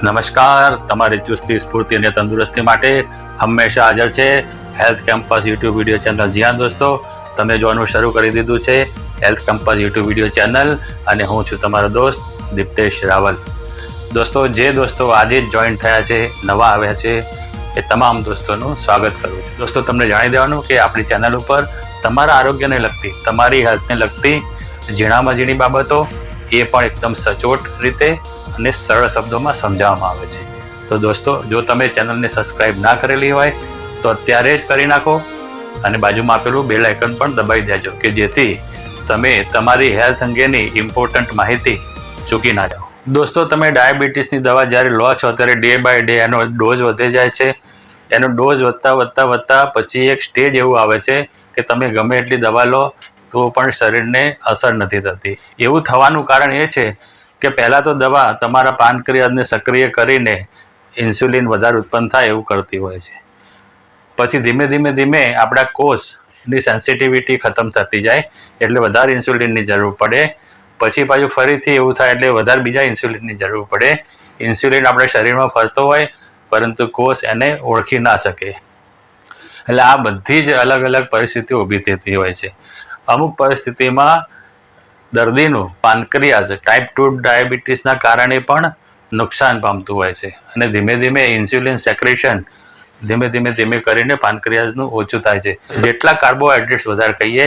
નમસ્કાર, તમારી ચુસ્તી સ્ફૂર્તિ અને તંદુરસ્તી માટે હંમેશા હાજર છે health campus YouTube video channel. જી હા દોસ્તો, તમે જોવાનું શરૂ કરી દીધું છે health campus YouTube video channel અને હું છું તમારો દોસ્ત દીપ્તેશ રાવલ. દોસ્તો, જે દોસ્તો આજે જ જોઈન થયા છે, નવા આવ્યા છે, એ તમામ દોસ્તોનું સ્વાગત કરું છું. દોસ્તો, તમને જણાવી દેવાનું કે આપણી ચેનલ ઉપર તમારા આરોગ્યને લગતી, તમારી હેલ્થને લગતી ઝીણામાં ઝીણી બાબતો એ પણ એકદમ સચોટ રીતે અને સરળ શબ્દોમાં સમજાવવામાં આવે છે. તો દોસ્તો, જો તમે ચેનલને સબસ્ક્રાઇબ ના કરેલી હોય તો અત્યારે જ કરી નાખો અને બાજુમાં આપેલું બેલ આઇકન પણ દબાવી દેજો કે જેથી તમે તમારી હેલ્થ અંગેની ઇમ્પોર્ટન્ટ માહિતી ચૂકી ના જાઓ. દોસ્તો, તમે ડાયાબિટીસની દવા જ્યારે લો છો ત્યારે ડે બાય ડે એનો ડોઝ વધે જાય છે. એનો ડોઝ વધતા પછી એક સ્ટેજ એવું આવે છે કે તમે ગમે એટલી દવા લો તો પણ શરીરને અસર નથી થતી. એવું થવાનું કારણ એ છે કે પહેલાં તો દવા તમારા પાનક્રિયાજને સક્રિય કરીને ઇન્સ્યુલિન વધારે ઉત્પન્ન થાય એવું કરતી હોય છે. પછી ધીમે ધીમે આપણા કોષની સેન્સિટિવિટી ખતમ થતી જાય એટલે વધારે ઇન્સ્યુલિનની જરૂર પડે. પછી પાછું ફરીથી એવું થાય એટલે વધારે બીજા ઇન્સ્યુલિનની જરૂર પડે. ઇન્સ્યુલિન આપણા શરીરમાં ફરતો હોય પરંતુ કોષ એને ઓળખી ના શકે. એટલે આ બધી જ અલગ અલગ પરિસ્થિતિઓ ઊભી થતી હોય છે. અમુક પરિસ્થિતિમાં દર્દીનું પાનક્રિયાઝ ટાઈપ 2 ડાયાબિટીસના કારણે પણ નુકસાન પામતું હોય છે અને ધીમે ધીમે ઇન્સ્યુલિન સેક્રેશન ધીમે કરીને પાનક્રિયાઝનું ઓછું થાય છે. જેટલા કાર્બોહાઈડ્રેટ્સ વધારે ખાઈએ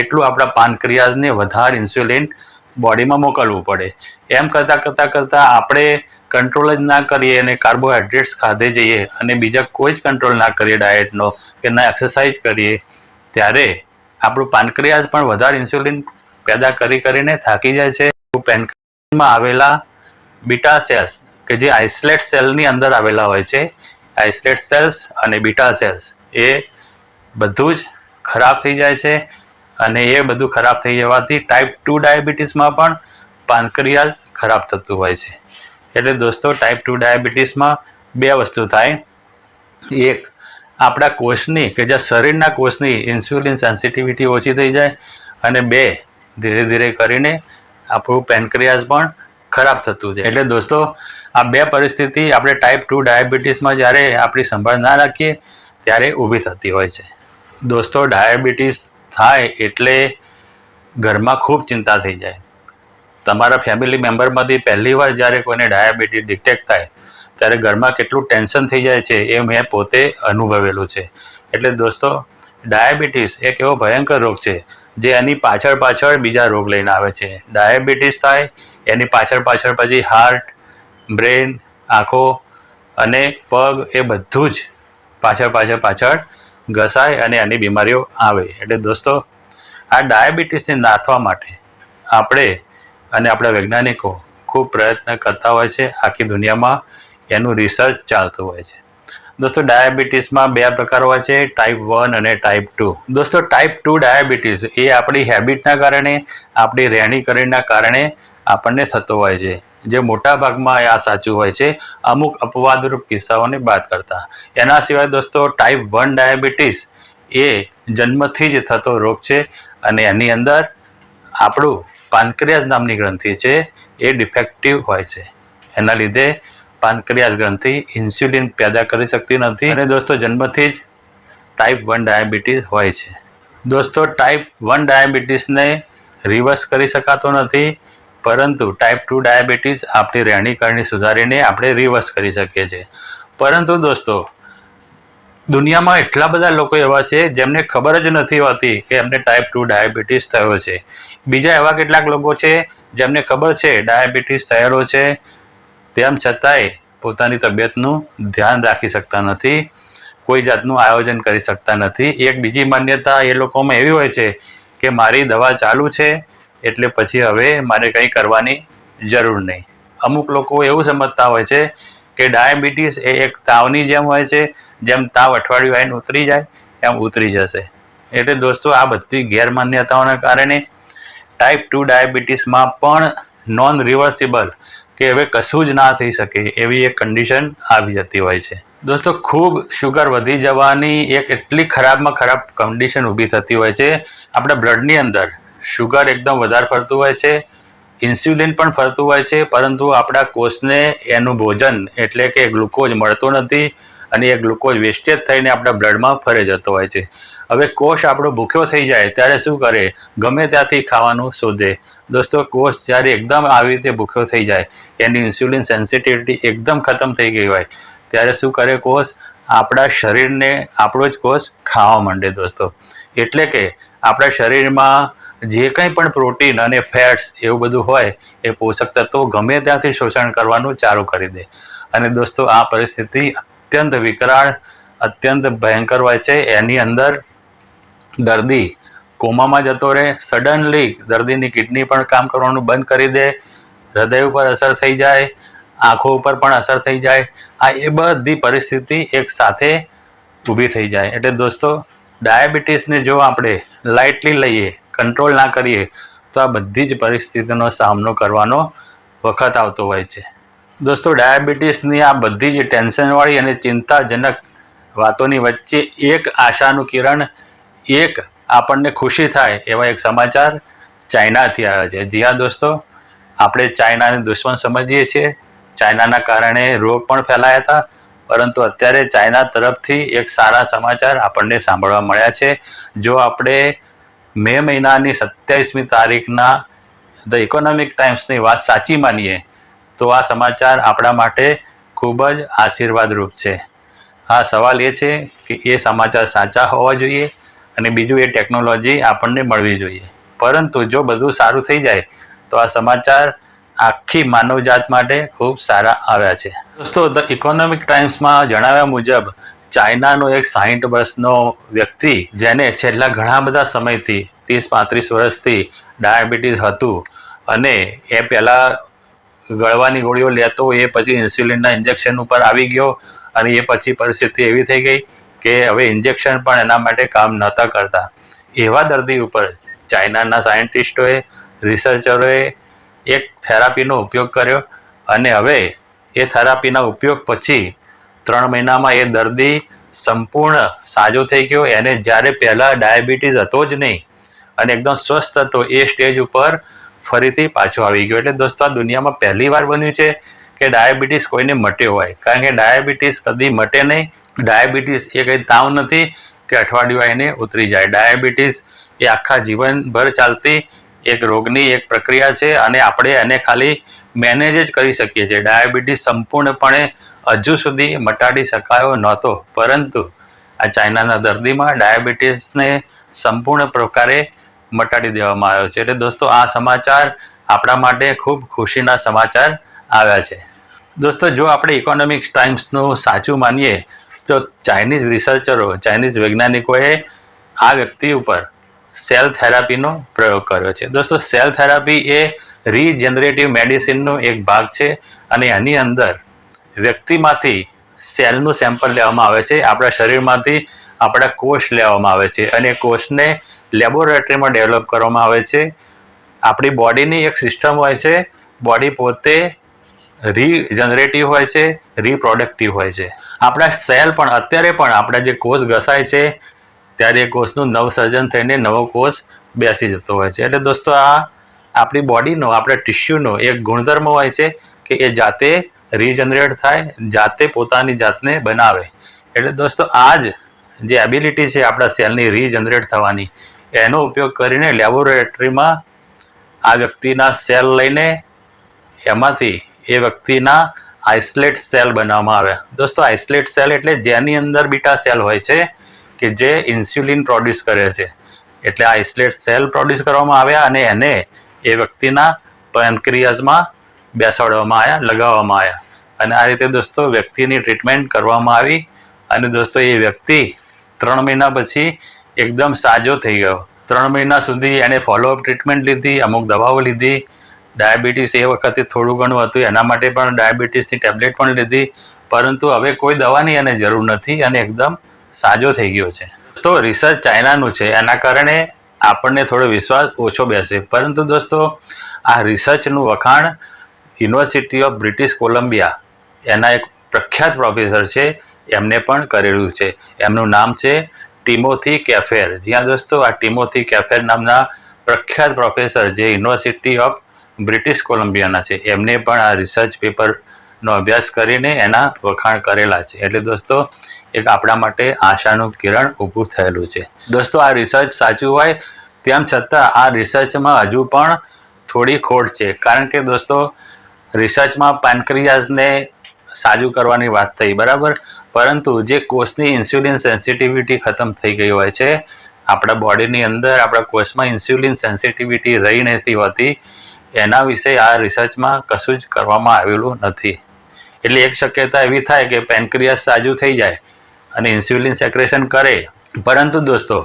એટલું આપણા પાનક્રિયાઝને વધારે ઇન્સ્યુલિન બોડીમાં મોકલવું પડે. એમ કરતાં આપણે કંટ્રોલ જ ના કરીએ અને કાર્બોહાઈડ્રેટ્સ ખાધે જઈએ અને બીજા કોઈ જ કંટ્રોલ ના કરીએ ડાયટનો કે ના એક્સરસાઇઝ કરીએ ત્યારે આપણું પાનક્રિયાઝ પણ વધારે ઇન્સ્યુલિન પેદા કરીને થાકી જાય છે. પેનક્રિયાઝમાં આવેલા બીટા સેલ્સ કે જે આઇસલેટ સેલની અંદર આવેલા હોય છે, આઇસલેટ સેલ્સ અને બીટા સેલ્સ એ બધું જ ખરાબ થઈ જાય છે અને એ બધું ખરાબ થઈ જવાથી ટાઈપ 2 ડાયાબિટીસમાં પણ પાનક્રિયાઝ ખરાબ થતું હોય છે. એટલે દોસ્તો, ટાઈપ 2 ડાયાબિટીસમાં બે વસ્તુ થાય. એક, આપણા કોષની કે જે શરીરના કોષની ઇન્સ્યુલિન સેન્સિટિવિટી ઓછી થઈ જાય અને બે, ધીરે કરીને આપણું પેનક્રિયાઝ પણ ખરાબ થતું જાય. એટલે દોસ્તો, આ બે પરિસ્થિતિ આપણે ટાઈપ 2 ડાયાબિટીસમાં જ્યારે આપણી સંભાળ ના રાખીએ ત્યારે ઊભી થતી હોય છે. દોસ્તો, ડાયાબિટીસ થાય એટલે ઘરમાં ખૂબ ચિંતા થઈ જાય. તમારા ફેમિલી મેમ્બરમાંથી પહેલી વાર જ્યારે કોઈને ડાયાબિટીસ ડિટેક્ટ થાય ત્યારે ઘરમાં કેટલું ટેન્શન થઈ જાય છે એ મેં પોતે અનુભવેલું છે. એટલે દોસ્તો, ડાયાબિટીસ એક એવો ભયંકર રોગ છે જે એની પાછળ બીજા રોગ લઈને આવે છે. ડાયાબિટીસ થાય એની પાછળ પછી હાર્ટ, બ્રેન, આંખો અને પગ એ બધું જ પાછળ ઘસાય અને એની બીમારીઓ આવે. એટલે દોસ્તો, આ ડાયાબિટીસને નાથવા માટે આપણે અને આપણા વૈજ્ઞાનિકો ખૂબ પ્રયત્ન કરતા હોય છે. આખી દુનિયામાં એનું રિસર્ચ ચાલતું હોય છે. દોસ્તો, ડાયાબિટીસમાં બે પ્રકાર હોય છે, ટાઈપ 1 અને ટાઈપ 2. દોસ્તો, ટાઈપ 2 ડાયાબિટીસ એ આપણી હેબિટના કારણે, આપણી રહેણીકરણીના કારણે આપણને થતો હોય છે. જે મોટા ભાગમાં આ સાચું હોય છે, અમુક અપવાદરૂપ કિસ્સાઓને બાદ કરતા. એના સિવાય દોસ્તો, ટાઈપ 1 ડાયાબિટીસ એ જન્મથી જ થતો રોગ છે અને એની અંદર આપણું પાનક્રિયાઝ નામની ગ્રંથિ છે એ ડિફેક્ટિવ હોય છે. એના લીધે પાનક્રિયાઝ ગ્રંથિ ઇન્સ્યુલિન પેદા કરી શકતી નથી અને દોસ્તો, જન્મથી જ ટાઈપ 1 ડાયાબિટીસ હોય છે. દોસ્તો, ટાઈપ 1 ડાયાબિટીસને રિવર્સ કરી શકાતો નથી, પરંતુ ટાઈપ 2 ડાયાબિટીસ આપણી રહેણીકરણી સુધારીને આપણે રિવર્સ કરી શકીએ છીએ. પરંતુ દોસ્તો, દુનિયામાં એટલા બધા લોકો એવા છે જેમને ખબર જ નથી હોતી કે એમને ટાઈપ 2 ડાયાબિટીસ થયો છે. બીજા એવા કેટલાક લોકો છે જેમને ખબર છે ડાયાબિટીસ થયેલો છે, તેમ છતાંય પોતાની તબિયતનું ધ્યાન રાખી શકતા નથી, કોઈ જાતનું આયોજન કરી શકતા નથી. એક બીજી માન્યતા એ લોકોમાં એવી હોય છે કે મારી દવા ચાલુ છે એટલે પછી હવે મારે કંઈ કરવાની જરૂર નહીં. અમુક લોકો એવું સમજતા હોય છે કે ડાયાબિટીસ એ એક તાવની જેમ હોય છે, જેમ તાવ અઠવાડિયું આવીને ઉતરી જાય એમ ઉતરી જશે. એટલે દોસ્તો, આ બધી ગેરમાન્યતાઓના કારણે ટાઈપ 2 ડાયાબિટીસમાં પણ નોન રિવર્સિબલ કે હવે કશું જ ના થઈ શકે એવી એક કન્ડિશન આવી જતી હોય છે. દોસ્તો, ખૂબ શુગર વધી જવાની એક એટલી ખરાબમાં ખરાબ કન્ડિશન ઊભી થતી હોય છે. આપણા બ્લડની અંદર શુગર એકદમ વધારે પડતું હોય છે ઇન્સ્યુલિન પણ ફરતું હોય છે, પરંતુ આપણા કોષને એનું ભોજન એટલે કે ગ્લુકોઝ મળતો નથી અને એ ગ્લુકોઝ વેસ્ટેજ થઈને આપણા બ્લડમાં ફરે જતો હોય છે. હવે કોષ આપણો ભૂખ્યો થઈ જાય ત્યારે શું કરે? ગમે ત્યાંથી ખાવાનું શોધે. દોસ્તો, કોષ જ્યારે એકદમ આવી રીતે ભૂખ્યો થઈ જાય, એની ઇન્સ્યુલિન સેન્સિટિવિટી એકદમ ખતમ થઈ ગઈ હોય, ત્યારે શું કરે કોષ? આપણા શરીરને આપણો જ કોષ ખાવા માંડે દોસ્તો. એટલે કે આપણા શરીરમાં જે કંઈ પણ પ્રોટીન અને ફેટ્સ એવું બધું હોય એ પોષક તત્વો ગમે ત્યાંથી શોષણ કરવાનું ચાલુ કરી દે. અને દોસ્તો, આ પરિસ્થિતિ અત્યંત વિકરાળ, અત્યંત ભયંકર હોય છે. એની અંદર દર્દી કોમામાં જતો રહે, સડનલી દર્દીની કિડની પણ કામ કરવાનું બંધ કરી દે, હૃદય ઉપર અસર થઈ જાય, આંખો ઉપર પણ અસર થઈ જાય. એ બધી પરિસ્થિતિ એક સાથે ઊભી થઈ જાય. એટલે દોસ્તો, ડાયાબિટીસને જો આપણે લાઇટલી લઈએ, કંટ્રોલ ના કરીએ, તો આ બધી જ પરિસ્થિતિનો સામનો કરવાનો વખત આવતો હોય છે. દોસ્તો, ડાયાબિટીસની આ બધી જ ટેન્શનવાળી અને ચિંતાજનક વાતોની વચ્ચે એક આશાનું કિરણ, એક આપણને ખુશી થાય એવા એક સમાચાર ચાઇનાથી આવ્યા છે. જી હા દોસ્તો, આપણે ચાઇનાને દુશ્મન સમજીએ છીએ. ચાઇનાના કારણે રોગ પણ ફેલાયા હતા, પરંતુ અત્યારે ચાઇના તરફથી એક સારા સમાચાર આપણને સાંભળવા મળ્યા છે. જો આપણે મે મહિનાની 27મી તારીખના ધ ઇકોનોમિક ટાઈમ્સની વાત સાચી માનીએ તો આ સમાચાર આપણા માટે ખૂબ જ આશીર્વાદરૂપ છે. હા, સવાલ એ છે કે એ સમાચાર સાચા હોવા જોઈએ અને બીજું એ ટેકનોલોજી આપણને મળવી જોઈએ. પરંતુ જો બધું સારું થઈ જાય તો આ સમાચાર આખી માનવજાત માટે ખૂબ સારા આવ્યા છે. દોસ્તો, ધ ઇકોનોમિક ટાઈમ્સમાં જણાવ્યા મુજબ ચાઇનાનો એક 60 વર્ષનો વ્યક્તિ, જેને છેલ્લા ઘણા બધા સમયથી 30-35 વર્ષથી ડાયાબિટીસ હતું અને એ પહેલાં ગળવાની ગોળીઓ લેતો, એ પછી ઇન્સ્યુલિનના ઇન્જેક્શન ઉપર આવી ગયો અને એ પછી પરિસ્થિતિ એવી થઈ ગઈ કે હવે ઇન્જેક્શન પણ એના માટે કામ નહોતા કરતા. એવા દર્દી ઉપર ચાઇનાના સાયન્ટિસ્ટોએ, રિસર્ચરોએ એક થેરાપીનો ઉપયોગ કર્યો અને હવે એ થેરાપીના ઉપયોગ પછી 3 મહિનામાં એ દર્દી સંપૂર્ણ સાજો થઈ ગયો. એને જ્યારે પહેલાં ડાયાબિટીસ હતો જ નહીં અને એકદમ સ્વસ્થ હતો, એ સ્ટેજ ઉપર ફરીથી પાછો આવી ગયો. એટલે દોસ્તો, આ દુનિયામાં પહેલી વાર બન્યું છે કે ડાયાબિટીસ કોઈને મટ્યો હોય. કારણ કે ડાયાબિટીસ કદી મટે નહીં. ડાયાબિટીસ એ કંઈ તાવ નથી કે અઠવાડિયું આવીને ઉતરી જાય. ડાયાબિટીસ એ આખા જીવનભર ચાલતી એક રોગની એક પ્રક્રિયા છે અને આપણે એને ખાલી મેનેજ જ કરી શકીએ છીએ. ડાયાબિટીસ સંપૂર્ણપણે હજુ સુધી મટાડી શકાયો નહોતો, પરંતુ આ ચાઇનાના દર્દીમાં ડાયાબિટીસને સંપૂર્ણ પ્રકારે મટાડી દેવામાં આવ્યો છે. એટલે દોસ્તો, આ સમાચાર આપણા માટે ખૂબ ખુશીના સમાચાર આવ્યા છે. દોસ્તો, જો આપણે ઇકોનોમિક્સ ટાઈમ્સનું સાચું માનીએ તો ચાઇનીઝ રિસર્ચરો, ચાઇનીઝ વૈજ્ઞાનિકોએ આ વ્યક્તિ ઉપર સેલ થેરાપીનો પ્રયોગ કર્યો છે. દોસ્તો, સેલ થેરાપી એ રીજનરેટિવ મેડિસિનનો એક ભાગ છે અને એની અંદર વ્યક્તિમાંથી સેલનું સેમ્પલ લેવામાં આવે છે. આપણા શરીરમાંથી આપણા કોષ લેવામાં આવે છે અને કોષને લેબોરેટરીમાં ડેવલપ કરવામાં આવે છે. આપણી બોડીની એક સિસ્ટમ હોય છે. બોડી પોતે રીજનરેટિવ હોય છે, રીપ્રોડક્ટિવ હોય છે. આપણા સેલ પણ અત્યારે પણ આપણા જે કોષ ઘસાય છે ત્યારે એ કોષનું નવસર્જન થઈને નવો કોષ બેસી જતો હોય છે. એટલે દોસ્તો, આ આપણી બોડીનો, આપણા ટિશ્યુનો એક ગુણધર્મ હોય છે કે એ જાતે રીજનરેટ થાય, જાતે પોતાની જાતને બનાવે. એટલે દોસ્તો, આ જ જે એબિલિટી છે આપણા સેલની રીજનરેટ થવાની, એનો ઉપયોગ કરીને લેબોરેટરીમાં આ વ્યક્તિના સેલ લઈને એમાંથી એ વ્યક્તિના આઇસોલેટ સેલ બનાવવામાં આવ્યા. દોસ્તો, આઇસોલેટ સેલ એટલે જેની અંદર બીટા સેલ હોય છે કે જે ઇન્સ્યુલિન પ્રોડ્યુસ કરે છે. એટલે આઇસોલેટ સેલ પ્રોડ્યુસ કરવામાં આવ્યા અને એને એ વ્યક્તિના પેનક્રિયાઝમાં બેસાડવામાં આવ્યા, લગાવવામાં આવ્યા. અને આ રીતે દોસ્તો વ્યક્તિની ટ્રીટમેન્ટ કરવામાં આવી અને દોસ્તો એ વ્યક્તિ 3 મહિના પછી એકદમ સાજો થઈ ગયો. 3 મહિના સુધી એને ફોલોઅપ ટ્રીટમેન્ટ લીધી, અમુક દવાઓ લીધી. ડાયાબિટીસ એ વખતે થોડું ઘણું હતું, એના માટે પણ ડાયાબિટીસની ટેબ્લેટ પણ લીધી, પરંતુ હવે કોઈ દવાની એને જરૂર નથી અને એકદમ સાજો થઈ ગયો છે. તો રિસર્ચ ચાઇનાનું છે, એના કારણે આપણને થોડો વિશ્વાસ ઓછો બેસે. પરંતુ દોસ્તો, આ રિસર્ચનું વખાણ યુનિવર્સિટી ઓફ બ્રિટિશ કોલંબિયા, એના એક પ્રખ્યાત પ્રોફેસર છે, એમને પણ કરેલું છે. એમનું નામ છે ટિમોથી કેફેર. જ્યાં દોસ્તો, આ ટિમોથી કેફેર નામના પ્રખ્યાત પ્રોફેસર જે યુનિવર્સિટી ઓફ બ્રિટિશ કોલંબિયાના છે, એમને પણ આ રિસર્ચ પેપરનો અભ્યાસ કરીને એના વખાણ કરેલા છે. એટલે દોસ્તો એક આપણા માટે આશાનું કિરણ ઊભું થયેલું છે. દોસ્તો આ રિસર્ચ સાચું હોય તેમ છતાં આ રિસર્ચમાં હજુ પણ થોડી ખોટ છે. કારણ કે દોસ્તો રિસર્ચમાં પેનક્રિયાસને સાજું કરવાની વાત થઈ, બરાબર, પરંતુ જે કોષની ઇન્સ્યુલિન સેન્સિટિવિટી ખતમ થઈ ગઈ હોય છે, આપણા બોડીની અંદર આપણા કોષમાં ઇન્સ્યુલિન સેન્સિટિવિટી રહી નથી હોતી, એના વિશે આ રિસર્ચમાં કશું જ કરવામાં આવેલું નથી. એટલે એક શક્યતા એવી થાય કે પેનક્રિયાસ સાજું થઈ જાય અને ઇન્સ્યુલિન સેક્રેશન કરે, પરંતુ દોસ્તો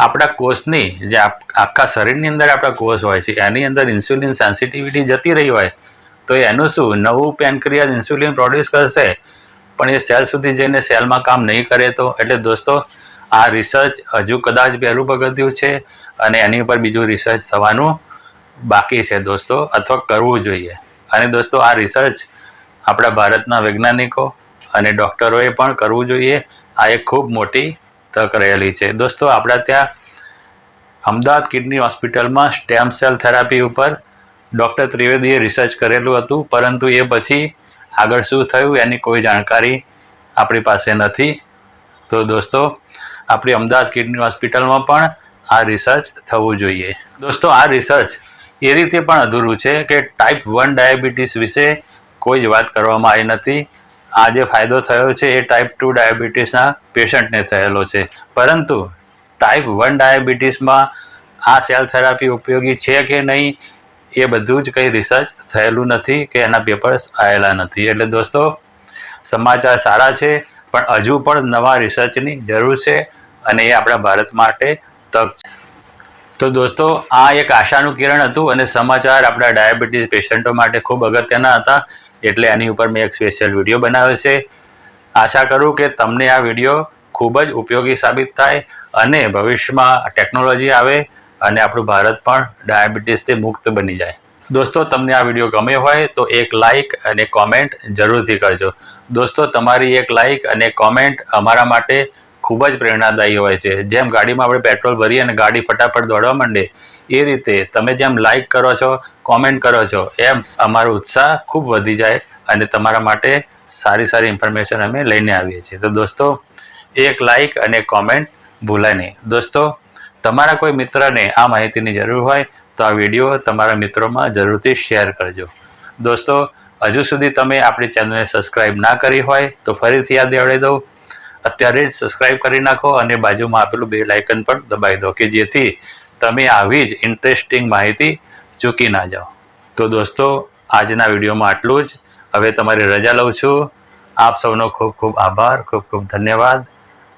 આપણા કોષની જે આખા શરીરની અંદર આપણા કોષ હોય છે એની અંદર ઇન્સ્યુલિન સેન્સિટિવિટી જતી રહી હોય તો એનું શું, નવું પેનક્રિયાસ ઇન્સ્યુલિન પ્રોડ્યુસ કરશે પણ એ સેલ સુધી જઈને સેલમાં કામ નહીં કરે તો. એટલે દોસ્તો આ રિસર્ચ હજુ કદાચ પહેલું પગથિયું છે અને એની ઉપર બીજું રિસર્ચ થવાનું બાકી છે દોસ્તો, અથવા કરવું જોઈએ. અને દોસ્તો આ રિસર્ચ આપણા ભારતના વૈજ્ઞાનિકો અને ડૉક્ટરોએ પણ કરવું જોઈએ. આ એક ખૂબ મોટી તક રહેલી છે. દોસ્તો આપણા ત્યાં અમદાવાદ કિડની હોસ્પિટલમાં સ્ટેમ સેલ થેરાપી ઉપર ડૉક્ટર ત્રિવેદીએ રિસર્ચ કરેલું હતું, પરંતુ એ પછી આગળ શું થયું એની કોઈ જાણકારી આપણી પાસે નથી. તો દોસ્તો આપણી અમદાવાદ કિડની હોસ્પિટલમાં પણ આ રિસર્ચ થવું જોઈએ. દોસ્તો આ રિસર્ચ એ રીતે પણ અધૂરું છે કે ટાઈપ 1 ડાયાબિટીસ વિશે કોઈ જ વાત કરવામાં આવી નથી. આ જે ફાયદો થયો છે એ ટાઈપ 2 ડાયાબિટીસના પેશન્ટને થયેલો છે, પરંતુ ટાઈપ 1 ડાયાબિટીસમાં આ સેલ થેરાપી ઉપયોગી છે કે નહીં એ બધું જ કંઈ રિસર્ચ થયેલું નથી કે એના પેપર્સ આવેલા નથી. એટલે દોસ્તો સમાચાર સારા છે, પણ હજુ પણ નવા રિસર્ચની જરૂર છે અને એ આપણા ભારત માટે તક છે. તો દોસ્તો આ એક આશાનું કિરણ હતું અને સમાચાર આપણા ડાયાબિટીસ પેશન્ટો માટે ખૂબ અગત્યના હતા, એટલે એની ઉપર મેં એક સ્પેશિયલ વિડીયો બનાવ્યો છે. આશા કરું કે તમને આ વિડીયો ખૂબ જ ઉપયોગી સાબિત થાય અને ભવિષ્યમાં ટેકનોલોજી આવે અને આપણું ભારત પણ ડાયાબિટીસથી મુક્ત બની જાય. દોસ્તો તમને આ વિડીયો ગમે હોય તો એક લાઇક અને કોમેન્ટ જરૂરથી કરજો. દોસ્તો તમારી એક લાઇક અને કોમેન્ટ અમારા માટે ખૂબ જ પ્રેરણાદાયી હોય છે. જેમ ગાડીમાં આપણે પેટ્રોલ ભરીએ અને ગાડી ફટાફટ દોડવા માંડે, એ રીતે તમે જેમ લાઇક કરો છો, કોમેન્ટ કરો છો, એમ અમારો ઉત્સાહ ખૂબ વધી જાય અને તમારા માટે સારી સારી ઇન્ફોર્મેશન અમે લઈને આવીએ છીએ. તો દોસ્તો એક લાઇક અને કોમેન્ટ ભૂલાય નહીં. દોસ્તો તમારા કોઈ મિત્રને આ માહિતીની જરૂર હોય તો આ વિડીયો તમારા મિત્રોમાં જરૂરથી શેર કરજો. દોસ્તો હજુ સુધી તમે આપણી ચેનલને સબસ્ક્રાઈબ ના કરી હોય તો ફરીથી યાદ દેવડાવી દઉં, અત્યારે જ સબસ્ક્રાઈબ કરી નાખો અને બાજુમાં આપેલું બેલ આઇકન પણ દબાવી દો કે જેથી તમે આવી જ ઇન્ટરેસ્ટિંગ માહિતી ચૂકી ના જાઓ. તો દોસ્તો આજના વિડીયોમાં આટલું જ. હવે તમારી રજા લઉં છું. આપ સૌનો ખૂબ ખૂબ આભાર, ખૂબ ખૂબ ધન્યવાદ.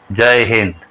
જય હિન્દ.